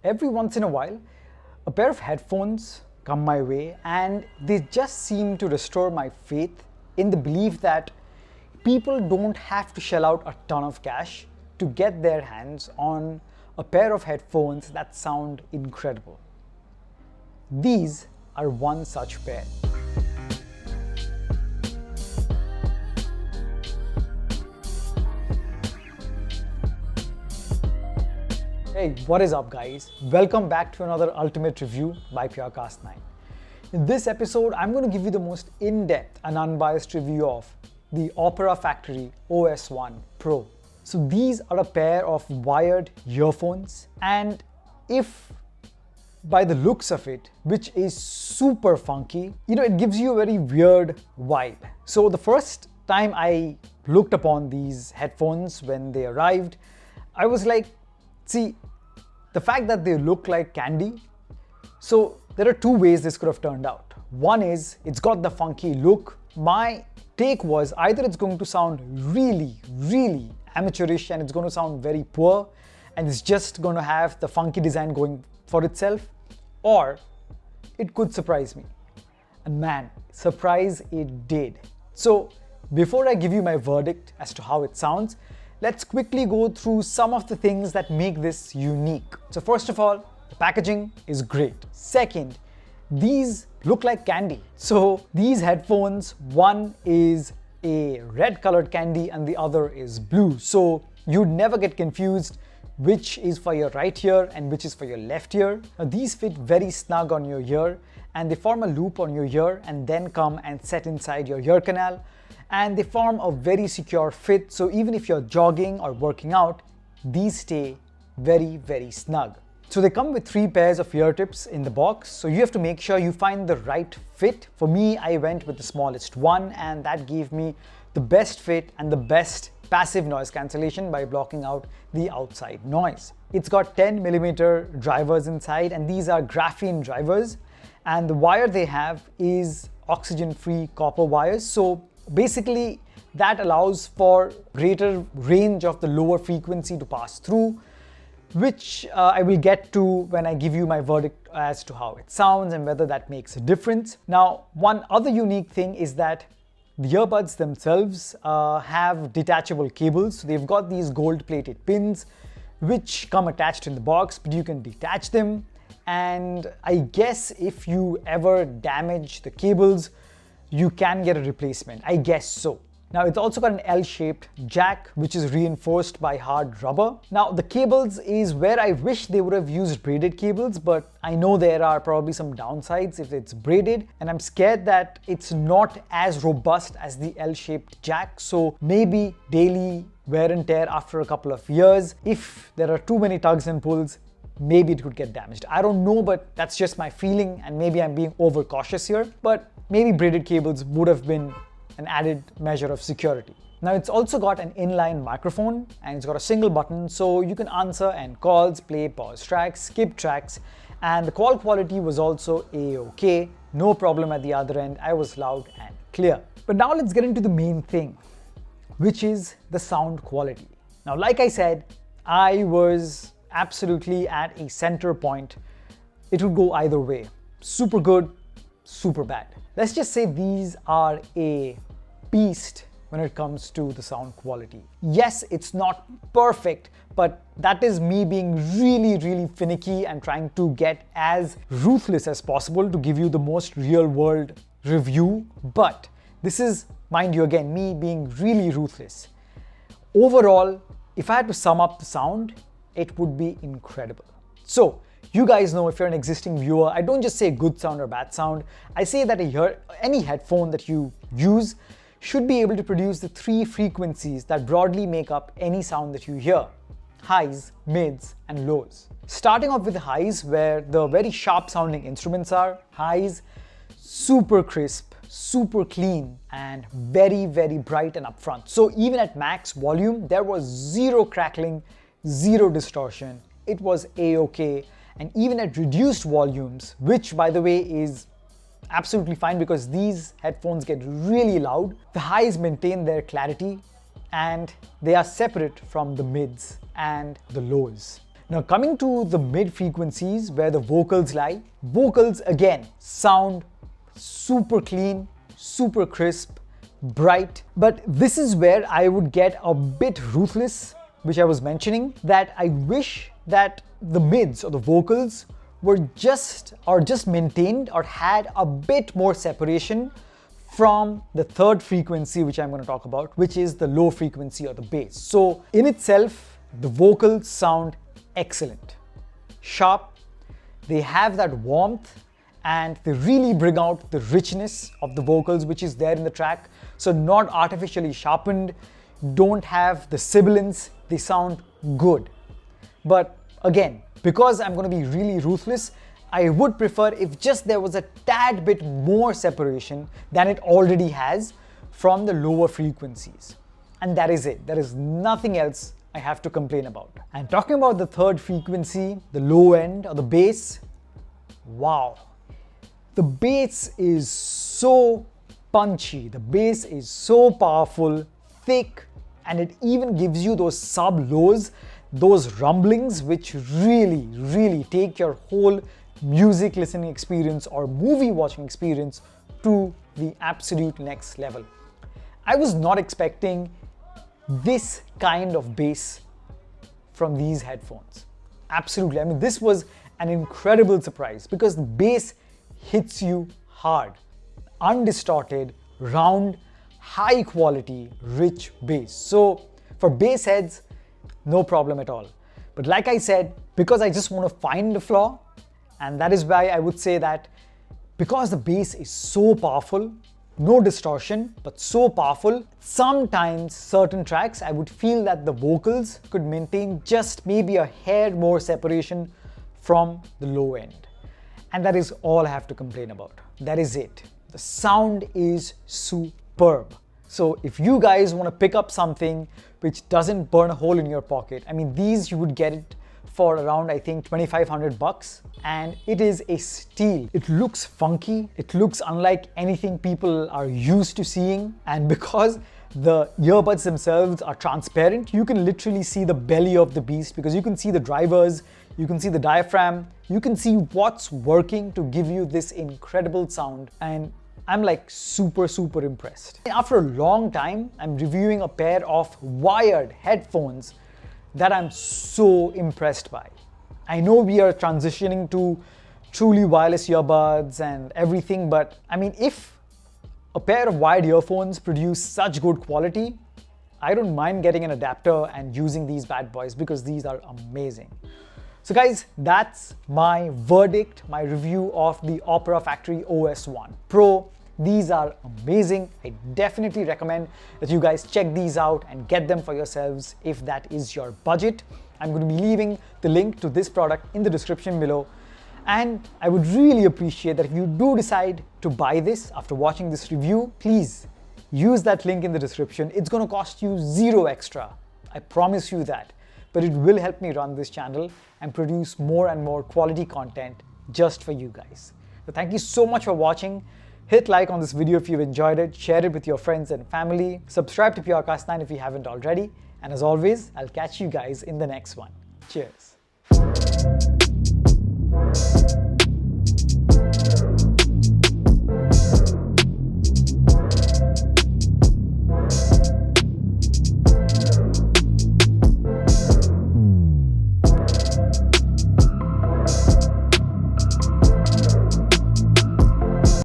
Every once in a while, a pair of headphones come my way and they just seem to restore my faith in the belief that people don't have to shell out a ton of cash to get their hands on a pair of headphones that sound incredible. These are one such pair. Hey, what is up guys? Welcome back to another Ultimate Review by Purecast 9. In this episode, I'm going to give you the most in-depth and unbiased review of the Opera Factory OS1 Pro. So these are a pair of wired earphones, and if by the looks of it, which is super funky, it gives you a very weird vibe. So the first time I looked upon these headphones when they arrived, I was like, see, the fact that they look like candy, so there are two ways this could have turned out. One is it's got the funky look. My take was either it's going to sound really amateurish and it's going to sound very poor and it's just going to have the funky design going for itself, or it could surprise me. And man, surprise it did. So before I give you my verdict as to how it sounds, let's quickly go through some of the things that make this unique. So first of all, the packaging is great. Second, these look like candy. So these headphones, one is a red colored candy and the other is blue. So you'd never get confused which is for your right ear and which is for your left ear. Now these fit very snug on your ear and they form a loop on your ear and then come and set inside your ear canal. And they form a very secure fit, so even if you're jogging or working out, these stay very snug. So they come with 3 pairs of ear tips in the box, so you have to make sure you find the right fit. For me, I went with the smallest one, and that gave me the best fit and the best passive noise cancellation by blocking out the outside noise. It's got 10mm drivers inside, and these are graphene drivers, and the wire they have is oxygen-free copper wires. So basically, that allows for greater range of the lower frequency to pass through, which I will get to when I give you my verdict as to how it sounds and whether that makes a difference. Now, one other unique thing is that the earbuds themselves have detachable cables. So they've got these gold-plated pins which come attached in the box, but you can detach them. And I guess if you ever damage the cables, you can get a replacement, I guess so. Now it's also got an L-shaped jack which is reinforced by hard rubber. Now the cables is where I wish they would have used braided cables, but I know there are probably some downsides if it's braided, and I'm scared that it's not as robust as the L-shaped jack, so maybe daily wear and tear after a couple of years, if there are too many tugs and pulls, maybe it could get damaged. I don't know, but that's just my feeling, and maybe I'm being overcautious here, but maybe braided cables would have been an added measure of security. Now it's also got an inline microphone and it's got a single button, so you can answer and calls, play, pause tracks, skip tracks, and the call quality was also A-OK. No problem at the other end. I was loud and clear. But now let's get into the main thing, which is the sound quality. Now, like I said, I was absolutely at a center point. It would go either way. Super good, super bad. Let's just say these are a beast when it comes to the sound quality. Yes, it's not perfect, but that is me being really finicky and trying to get as ruthless as possible to give you the most real world review. But this is, mind you again, me being really ruthless. Overall, if I had to sum up the sound, it would be incredible. So, you guys know, if you're an existing viewer, I don't just say good sound or bad sound. I say that any headphone that you use should be able to produce the 3 frequencies that broadly make up any sound that you hear: highs, mids, and lows. Starting off with the highs, where the very sharp sounding instruments are. Highs, super crisp, super clean, and very bright and upfront. So even at max volume, there was zero crackling, zero distortion. It was A-OK. And even at reduced volumes, which by the way is absolutely fine because these headphones get really loud, the highs maintain their clarity and they are separate from the mids and the lows. Now coming to the mid frequencies where the vocals lie, vocals again sound super clean, super crisp, bright, but this is where I would get a bit ruthless, which I was mentioning, that I wish that the mids or the vocals were just maintained or had a bit more separation from the third frequency, which I'm going to talk about, which is the low frequency or the bass. So in itself, the vocals sound excellent, sharp, they have that warmth, and they really bring out the richness of the vocals which is there in the track. So not artificially sharpened, don't have the sibilance, they sound good. But again, because I'm going to be really ruthless, I would prefer if just there was a tad bit more separation than it already has from the lower frequencies. And that is it. There is nothing else I have to complain about. And talking about the third frequency, the low end or the bass, wow. The bass is so punchy, the bass is so powerful, thick, and it even gives you those sub-lows, those rumblings which really take your whole music listening experience or movie watching experience to the absolute next level. I was not expecting this kind of bass from these headphones. Absolutely. I mean, this was an incredible surprise because the bass hits you hard. Undistorted, round, high quality, rich bass. So for bass heads, no problem at all. But like I said, because I just want to find the flaw, and that is why I would say that because the bass is so powerful, no distortion, but so powerful, sometimes certain tracks I would feel that the vocals could maintain just maybe a hair more separation from the low end. And that is all I have to complain about. That is it. The sound is superb. So if you guys want to pick up something which doesn't burn a hole in your pocket, I mean, these you would get it for around, I think, 2,500 bucks, and it is a steal. It looks funky, it looks unlike anything people are used to seeing, and because the earbuds themselves are transparent, you can literally see the belly of the beast because you can see the drivers, you can see the diaphragm, you can see what's working to give you this incredible sound, and I'm like super impressed. After a long time, I'm reviewing a pair of wired headphones that I'm so impressed by. I know we are transitioning to truly wireless earbuds and everything, but I mean, if a pair of wired earphones produce such good quality, I don't mind getting an adapter and using these bad boys because these are amazing. So guys, that's my verdict, my review of the Opera Factory OS1 Pro. These are amazing. I definitely recommend that you guys check these out and get them for yourselves if that is your budget. I'm going to be leaving the link to this product in the description below. And I would really appreciate that if you do decide to buy this after watching this review, please use that link in the description. It's going to cost you zero extra. I promise you that. But it will help me run this channel and produce more and more quality content just for you guys. So thank you so much for watching. Hit like on this video if you've enjoyed it, share it with your friends and family, subscribe to PureCast9 if you haven't already, and as always, I'll catch you guys in the next one. Cheers.